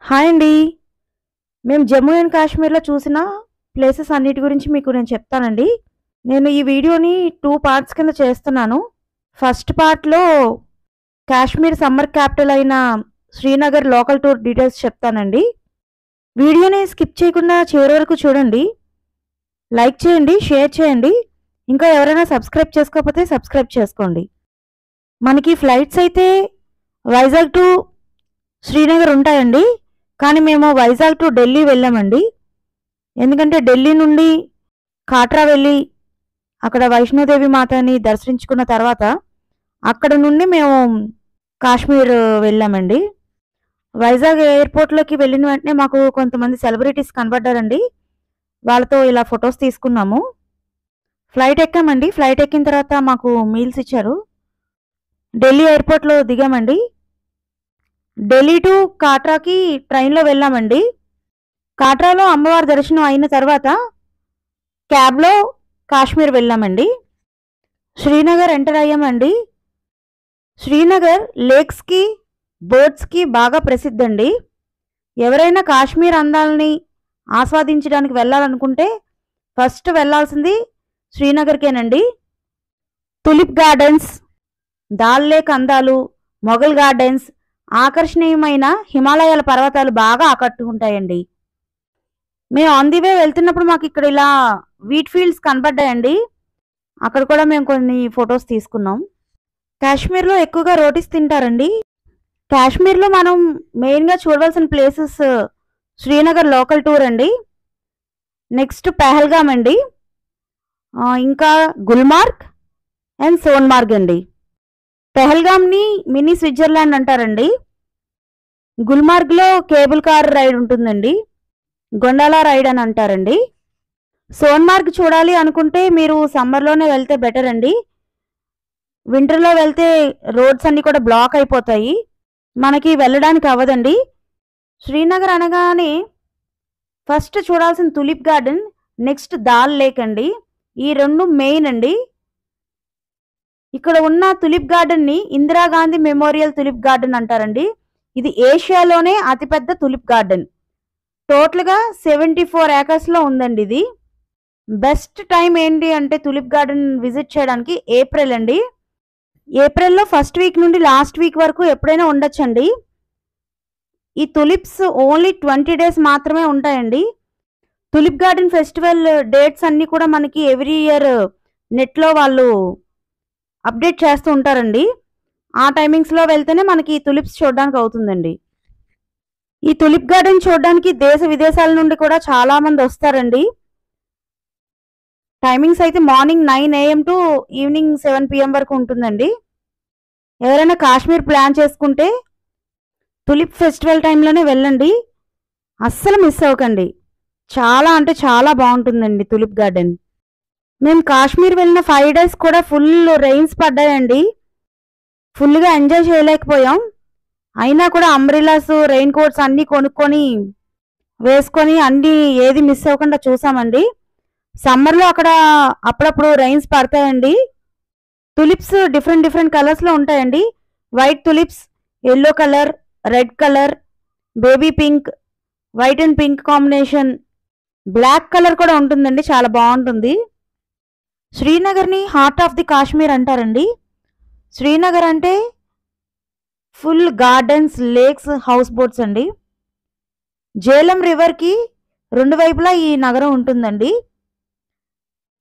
Hi అండి. మేము Jammu and కాశ్మీర్‌లో చూసిన ప్లేసెస్ అన్నిటి గురించి మీకు నేను చెప్తానండి. నేను ఈ వీడియోని 2 పార్ట్స్ కింద చేస్తున్నాను. ఫస్ట్ పార్ట్‌లో కాశ్మీర్ సమ్మర్ క్యాపిటల్ అయిన శ్రీనగర్ లోకల్ టూర్ డీటెయిల్స్ చెప్తానండి. వీడియోని స్కిప్ చేయకుండా చివరి వరకు చూడండి. లైక్ చేయండి, షేర్ చేయండి. ఇంకా ఎవరైనా సబ్స్క్రైబ్ చేసుకోకపోతే సబ్స్క్రైబ్ చేసుకోండి. మనకి ఫ్లైట్స్ అయితే వైజాగ్ టు శ్రీనగర్ ఉంటాయండి. కానీ మేము వైజాగ్ టు ఢిల్లీ వెళ్ళామండి. ఎందుకంటే ఢిల్లీ నుండి కాట్రా వెళ్ళి అక్కడ వైష్ణోదేవి మాతని దర్శించుకున్న తర్వాత అక్కడ నుండి మేము కాశ్మీర్ వెళ్ళామండి. వైజాగ్ ఎయిర్పోర్ట్లోకి వెళ్ళిన వెంటనే మాకు కొంతమంది సెలబ్రిటీస్ కనబడ్డారండి. వాళ్ళతో ఇలా ఫొటోస్ తీసుకున్నాము. ఫ్లైట్ ఎక్కామండి. ఫ్లైట్ ఎక్కిన తర్వాత మాకు మీల్స్ ఇచ్చారు. ఢిల్లీ ఎయిర్పోర్ట్లో దిగామండి. ఢిల్లీ టు కాట్రాకి ట్రైన్లో వెళ్ళామండి. కాట్రాలో అమ్మవారి దర్శనం అయిన తర్వాత క్యాబ్లో కాశ్మీర్ వెళ్ళామండి. శ్రీనగర్ ఎంటర్ అయ్యామండి. శ్రీనగర్ లేక్స్కి బోట్స్కి బాగా ప్రసిద్ధండి. ఎవరైనా కాశ్మీర్ అందాలని ఆస్వాదించడానికి వెళ్ళాలనుకుంటే ఫస్ట్ వెళ్ళాల్సింది శ్రీనగర్కేనండి. తులిప్ గార్డెన్స్, దాల్ లేక్ అందాలు, మొఘల్ గార్డెన్స్, ఆకర్షణీయమైన హిమాలయాల పర్వతాలు బాగా ఆకట్టుకుంటాయండి. మేము ఆన్ ది వే వెళ్తున్నప్పుడు మాకు ఇక్కడ ఇలా వీట్ ఫీల్డ్స్ కనబడ్డాయండి. అక్కడ కూడా మేము కొన్ని ఫొటోస్ తీసుకున్నాం. కాశ్మీర్లో ఎక్కువగా రోటీస్ తింటారండి. కాశ్మీర్లో మనం మెయిన్గా చూడవలసిన ప్లేసెస్ శ్రీనగర్ లోకల్ టూర్ అండి. నెక్స్ట్ పెహల్గామ్ అండి. ఇంకా గుల్మార్గ్ అండ్ సోన్మార్గ్ అండి. పెహల్గామ్ని మినీ స్విట్జర్లాండ్ అంటారండి. గుల్మార్గ్లో కేబుల్ కార్ రైడ్ ఉంటుందండి. గొండాలా రైడ్ అని అంటారండి. సోన్మార్గ్ చూడాలి అనుకుంటే మీరు సమ్మర్లోనే వెళ్తే బెటర్ అండి. వింటర్లో వెళ్తే రోడ్స్ అన్నీ కూడా బ్లాక్ అయిపోతాయి, మనకి వెళ్ళడానికి అవ్వదండి. శ్రీనగర్ అనగానే ఫస్ట్ చూడాల్సిన tulip garden, next dal lake అండి. ఈ రెండు మెయిన్ అండి. ఇక్కడ ఉన్న tulip గార్డెన్ని Indira Gandhi memorial tulip garden అంటారండి. ఇది ఏషియాలోనే అతిపెద్ద తులిప్ గార్డెన్. టోటల్గా 74 ఏకర్స్లో ఉందండి. ఇది బెస్ట్ టైం ఏంటి అంటే తులిప్ గార్డెన్ విజిట్ చేయడానికి ఏప్రిల్ అండి. ఏప్రిల్లో ఫస్ట్ వీక్ నుండి లాస్ట్ వీక్ వరకు ఎప్పుడైనా ఉండొచ్చండి. ఈ తులిప్స్ ఓన్లీ 20 డేస్ మాత్రమే ఉంటాయండి. తులిప్ గార్డెన్ ఫెస్టివల్ డేట్స్ అన్నీ కూడా మనకి ఎవ్రీ ఇయర్ నెట్లో వాళ్ళు అప్డేట్ చేస్తూ ఉంటారండి. ఆ టైమింగ్స్లో వెళ్తేనే మనకి తులిప్స్ చూడడానికి అవుతుందండి. ఈ తులిప్ గార్డెన్ చూడడానికి దేశ విదేశాల నుండి కూడా చాలా మంది వస్తారండి. టైమింగ్స్ అయితే morning 9 AM to evening 7 PM వరకు ఉంటుందండి. ఎవరైనా కాశ్మీర్ ప్లాన్ చేసుకుంటే తులిప్ ఫెస్టివల్ టైంలోనే వెళ్ళండి, అస్సలు మిస్ అవ్వకండి. చాలా అంటే చాలా బాగుంటుందండి తులిప్ గార్డెన్. మేము కాశ్మీర్ వెళ్ళిన 5 డేస్ కూడా ఫుల్ రెయిన్స్ పడ్డాయండి. ఫుల్గా ఎంజాయ్ చేయలేకపోయాం. అయినా కూడా అంబ్రిలాస్, రెయిన్ కోట్స్ అన్నీ కొనుక్కొని వేసుకొని అన్నీ ఏది మిస్ అవ్వకుండా చూసామండి. సమ్మర్లో అక్కడ అప్పుడప్పుడు రెయిన్స్ పడతాయండి. తులిప్స్ డిఫరెంట్ కలర్స్లో ఉంటాయండి. White tulips, yellow colour, red colour, baby pink, white and pink combination, black colour కూడా ఉంటుందండి. చాలా బాగుంటుంది. శ్రీనగర్ని హార్ట్ ఆఫ్ ది కాశ్మీర్ అంటారండి. శ్రీనగర్ అంటే full gardens, lakes, house boats అండి. జేలం రివర్కి రెండు వైపులా ఈ నగరం ఉంటుందండి.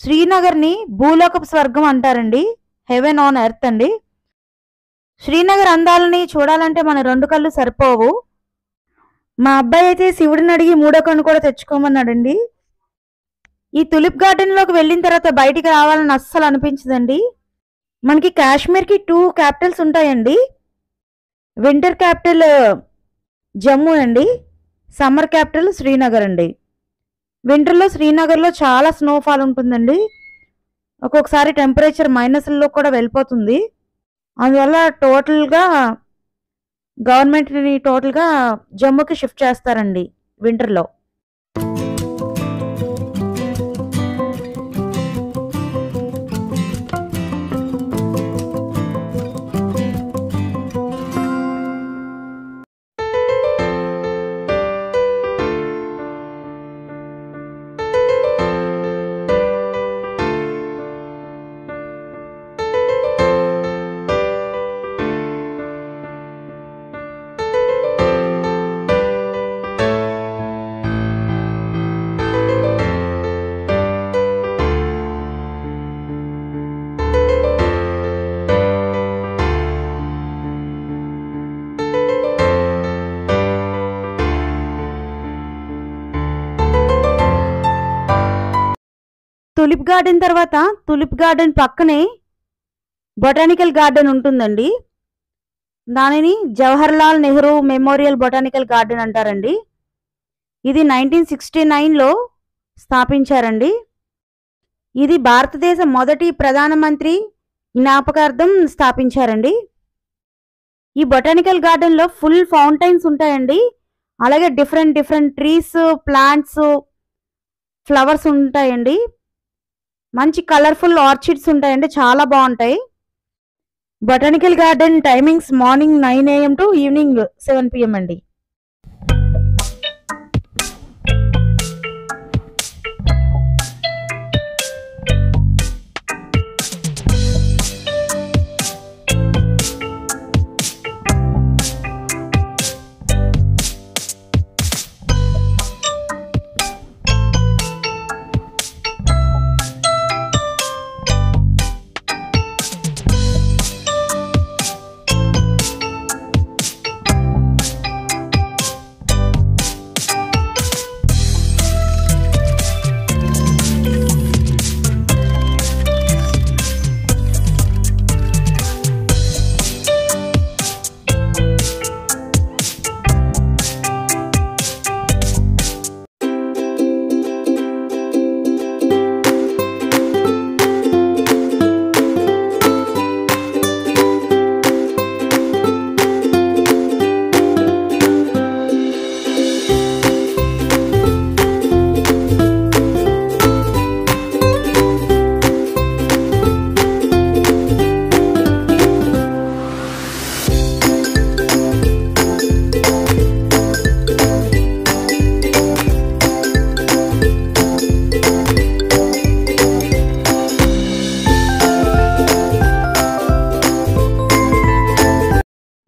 శ్రీనగర్ని భూలోకపు స్వర్గం అంటారండి. హెవెన్ ఆన్ ఎర్త్ అండి. శ్రీనగర్ అందాలని చూడాలంటే మన 2 కళ్ళు సరిపోవు. మా అబ్బాయి అయితే శివుడిని అడిగి 3వ కన్ను కూడా తెచ్చుకోమన్నాడండి. ఈ తులిప్ గార్డెన్లోకి వెళ్ళిన తర్వాత బయటికి రావాలని అస్సలు అనిపించదండి. మనకి కాశ్మీర్కి 2 క్యాపిటల్స్ ఉంటాయండి. వింటర్ క్యాపిటల్ జమ్మూ అండి, సమ్మర్ క్యాపిటల్ శ్రీనగర్ అండి. వింటర్లో శ్రీనగర్లో చాలా స్నోఫాల్ ఉంటుందండి. ఒక్కొక్కసారి టెంపరేచర్ మైనస్లో కూడా వెళ్ళిపోతుంది. అందువల్ల గవర్నమెంట్ని టోటల్గా జమ్మూకి షిఫ్ట్ చేస్తారండి వింటర్లో. టులిప్ గార్డెన్ తర్వాత టులిప్ గార్డెన్ పక్కనే బొటానికల్ గార్డెన్ ఉంటుందండి. దానిని Jawaharlal Nehru memorial botanical garden అంటారండి. ఇది 1969లో స్థాపించారండి. ఇది భారతదేశ మొదటి ప్రధానమంత్రి జ్ఞాపకార్థం స్థాపించారండి. ఈ బొటానికల్ గార్డెన్లో ఫుల్ ఫౌంటైన్స్ ఉంటాయండి. అలాగే డిఫరెంట్ ట్రీస్, ప్లాంట్స్, ఫ్లవర్స్ ఉంటాయండి. మంచి కలర్ఫుల్ ఆర్చిడ్స్ ఉంటాయండి, చాలా బాగుంటాయి. Botanical garden timings morning 9 AM to evening 7 PM అండి.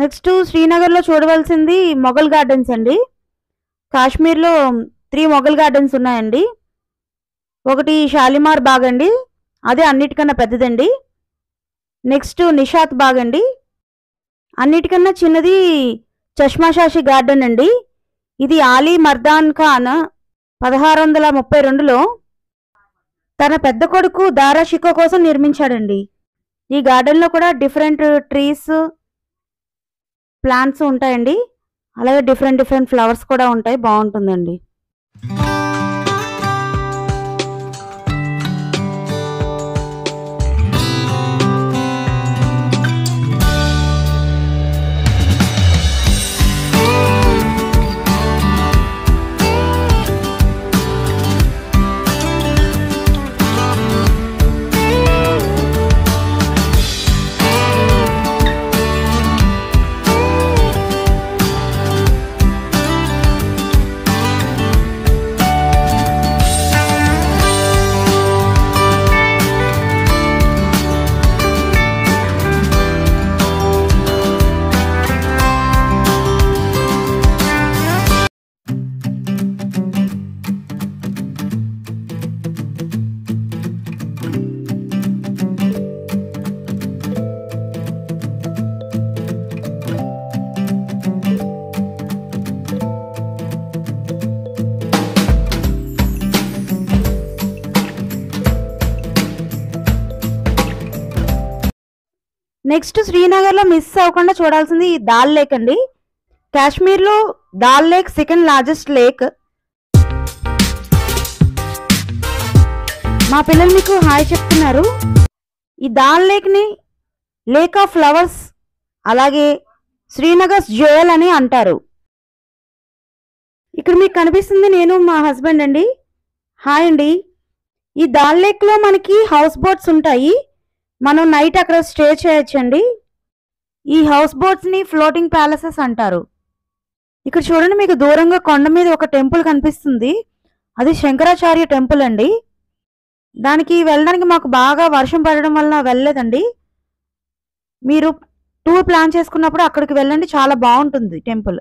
నెక్స్ట్ శ్రీనగర్లో చూడవలసింది మొఘల్ గార్డెన్స్ అండి. కాశ్మీర్లో 3 మొఘల్ గార్డెన్స్ ఉన్నాయండి. ఒకటి షాలిమార్ బాగ్ అండి, అదే అన్నిటికన్నా పెద్దదండి. నెక్స్ట్ నిషాత్ బాగ్ అండి, అన్నిటికన్నా చిన్నది చష్మాషాషి గార్డెన్ అండి. ఇది ఆలీ మర్దాన్ ఖాన్ 1632లో తన పెద్ద కొడుకు దారా షికో కోసం నిర్మించాడండి. ఈ గార్డెన్లో కూడా డిఫరెంట్ ట్రీస్, ప్లాంట్స్ ఉంటాయండి. అలాగే డిఫరెంట్ ఫ్లవర్స్ కూడా ఉంటాయి, బాగుంటుందండి. నెక్స్ట్ శ్రీనగర్లో మిస్ అవ్వకుండా చూడాల్సింది దాల్ లేక్ అండి. కాశ్మీర్లో dal lake second largest lake. మా పిల్లలు మీకు హాయ్ చెప్తున్నారు. ఈ దాల్ లేక్ని లేక్ ఆఫ్ ఫ్లవర్స్, అలాగే శ్రీనగర్స్ జ్యువెల్ అని అంటారు. ఇక్కడ మీకు కనిపిస్తుంది నేను మా హస్బెండ్ అండి. హాయ్ అండి. ఈ దాల్ లేక్లో మనకి హౌస్ బోట్స్ ఉంటాయి. మనం నైట్ అక్కడ స్టే చేయొచ్చండి. ఈ హౌస్ బోట్స్ని ఫ్లోటింగ్ ప్యాలెసెస్ అంటారు. ఇక్కడ చూడండి, మీకు దూరంగా కొండ మీద ఒక టెంపుల్ కనిపిస్తుంది. అది శంకరాచార్య టెంపుల్ అండి. దానికి వెళ్ళడానికి మాకు బాగా వర్షం పడడం వలన వెళ్ళలేదండి. మీరు టూర్ ప్లాన్ చేసుకున్నప్పుడు అక్కడికి వెళ్ళండి, చాలా బాగుంటుంది టెంపుల్.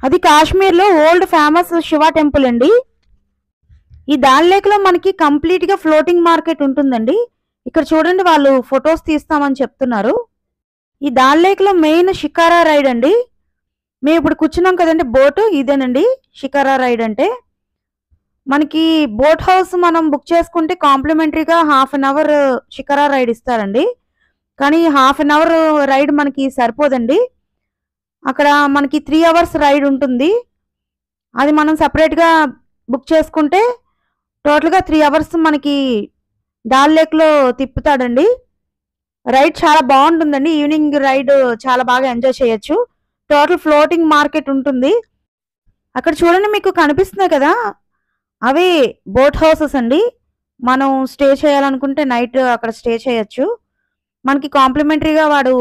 అది కాశ్మీర్లో ఓల్డ్ ఫేమస్ శివ టెంపుల్ అండి. ఈ దాల్ లేక్లో మనకి కంప్లీట్గా ఫ్లోటింగ్ మార్కెట్ ఉంటుందండి. ఇక్కడ చూడండి, వాళ్ళు ఫొటోస్ తీస్తామని చెప్తున్నారు. ఈ దాల్ లేక్లో మెయిన్ షికారా రైడ్ అండి. మేము ఇప్పుడు కూర్చున్నాం కదండి బోటు, ఇదేనండి షికారా రైడ్ అంటే. మనకి బోట్ హౌస్ మనం బుక్ చేసుకుంటే కాంప్లిమెంటరీగా half an hour shikara ride ఇస్తారండి. కానీ హాఫ్ అన్ అవర్ రైడ్ మనకి సరిపోదండి. అక్కడ మనకి 3 అవర్స్ రైడ్ ఉంటుంది. అది మనం సపరేట్గా బుక్ చేసుకుంటే టోటల్గా 3 అవర్స్ మనకి డాల్ లేక్లో తిప్పుతాడండి. రైడ్ చాలా బాగుంటుందండి. ఈవినింగ్ రైడ్ చాలా బాగా ఎంజాయ్ చేయొచ్చు. టోటల్ ఫ్లోటింగ్ మార్కెట్ ఉంటుంది. అక్కడ చూడండి, మీకు కనిపిస్తున్నాయి కదా, అవి బోట్ హౌసెస్ అండి. మనం స్టే చేయాలనుకుంటే నైట్ అక్కడ స్టే చేయొచ్చు. మనకి కాంప్లిమెంటరీగా వాడు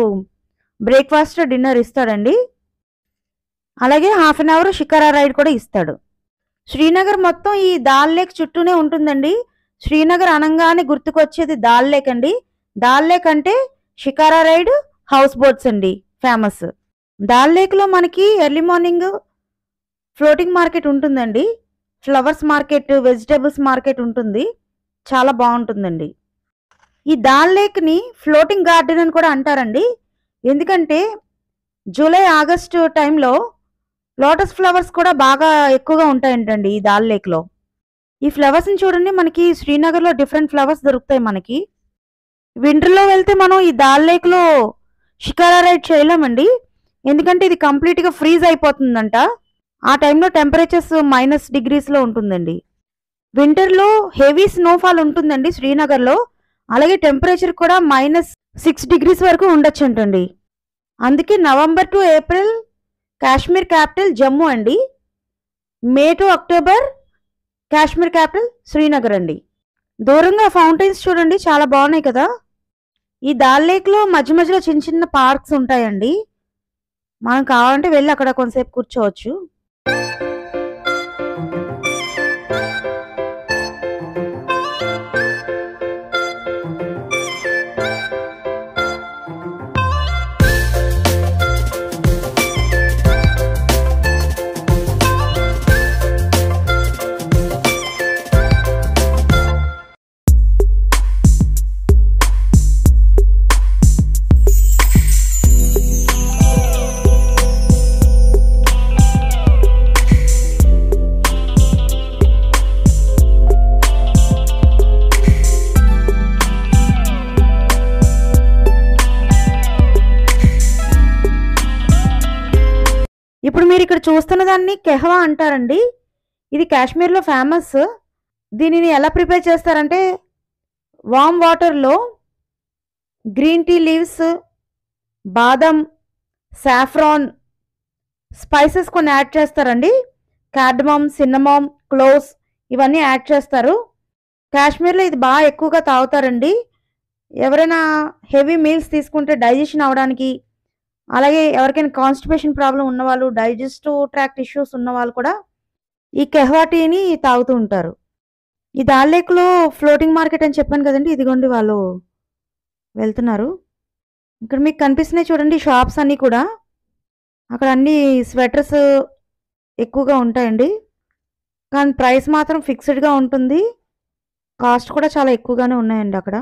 బ్రేక్ఫాస్ట్ డిన్నర్ ఇస్తాడండి. అలాగే half an hour shikara ride కూడా ఇస్తాడు. శ్రీనగర్ మొత్తం ఈ దాల్ లేక్ చుట్టూనే ఉంటుందండి. శ్రీనగర్ అనగానే గుర్తుకొచ్చేది దాల్ లేక్ అండి. దాల్ లేక్ అంటే షికారా రైడ్, హౌస్ బోట్స్ అండి ఫేమస్. దాల్ లేక్లో మనకి ఎర్లీ మార్నింగ్ ఫ్లోటింగ్ మార్కెట్ ఉంటుందండి. ఫ్లవర్స్ మార్కెట్, వెజిటేబుల్స్ మార్కెట్ ఉంటుంది. చాలా బాగుంటుందండి. ఈ దాల్ లేక్ని ఫ్లోటింగ్ గార్డెన్ అని కూడా అంటారండి. ఎందుకంటే జూలై ఆగస్టు టైంలో లోటస్ ఫ్లవర్స్ కూడా బాగా ఎక్కువగా ఉంటాయంటండి ఈ దాల్ లేక్లో. ఈ ఫ్లవర్స్ని చూడండి, మనకి శ్రీనగర్లో డిఫరెంట్ ఫ్లవర్స్ దొరుకుతాయి మనకి. వింటర్లో వెళ్తే మనం ఈ దాల్ లేక్లో షికారా రైడ్ చేయలేమండి. ఎందుకంటే ఇది కంప్లీట్గా ఫ్రీజ్ అయిపోతుందంట. ఆ టైంలో టెంపరేచర్స్ -డిగ్రీస్లో ఉంటుందండి. వింటర్లో హెవీ స్నోఫాల్ ఉంటుందండి శ్రీనగర్లో. అలాగే టెంపరేచర్ కూడా -6 డిగ్రీస్ వరకు ఉండొచ్చు అంటండి. అందుకే November to April Kashmir capital Jammu అండి. May to October Kashmir capital Srinagar అండి. దూరంగా ఫౌంటైన్స్ చూడండి, చాలా బాగున్నాయి కదా. ఈ దాల్ లేక్లో మధ్య మధ్యలో చిన్న చిన్న పార్క్స్ ఉంటాయండి. మనం కావాలంటే వెళ్ళి అక్కడ కొంతసేపు కూర్చోవచ్చు. ఇప్పుడు మీరు ఇక్కడ చూస్తున్న దాన్ని కెహ్వా అంటారండి. ఇది కాశ్మీర్లో ఫేమస్. దీనిని ఎలా ప్రిపేర్ చేస్తారంటే వామ్ వాటర్లో గ్రీన్ టీ లీవ్స్, బాదం, సాఫ్రాన్, స్పైసెస్ కొన్ని యాడ్ చేస్తారండి. కార్డమమ్, సిన్నమమ్, క్లోవ్స్ ఇవన్నీ యాడ్ చేస్తారు. కాశ్మీర్లో ఇది బాగా ఎక్కువగా తాగుతారండి. ఎవరైనా హెవీ మీల్స్ తీసుకుంటే డైజెషన్ అవడానికి, అలాగే ఎవరికైనా కాన్స్టిపేషన్ ప్రాబ్లం ఉన్నవాళ్ళు, డైజెస్టివ్ ట్రాక్ట్ ఇష్యూస్ ఉన్నవాళ్ళు కూడా ఈ కెహ్వా టీని తాగుతూ ఉంటారు. ఈ దాల్ లేక్లో ఫ్లోటింగ్ మార్కెట్ అని చెప్పాను కదండి, ఇదిగోండి వాళ్ళు వెళ్తున్నారు. ఇక్కడ మీకు కనిపిస్తున్నాయి చూడండి షాప్స్ అన్నీ కూడా. అక్కడ అన్ని స్వెటర్స్ ఎక్కువగా ఉంటాయండి. కానీ ప్రైస్ మాత్రం ఫిక్స్డ్గా ఉంటుంది. కాస్ట్ కూడా చాలా ఎక్కువగానే ఉన్నాయండి అక్కడ.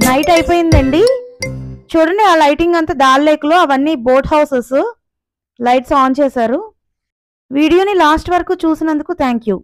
నైట్ అయిపోయిందండి. చూడండి ఆ లైటింగ్ అంతా దాల్ లేక్లో, అవన్నీ బోట్ హౌసెస్. లైట్స్ ఆన్ చేశారు. వీడియోని లాస్ట్ వరకు చూసినందుకు థ్యాంక్ యూ.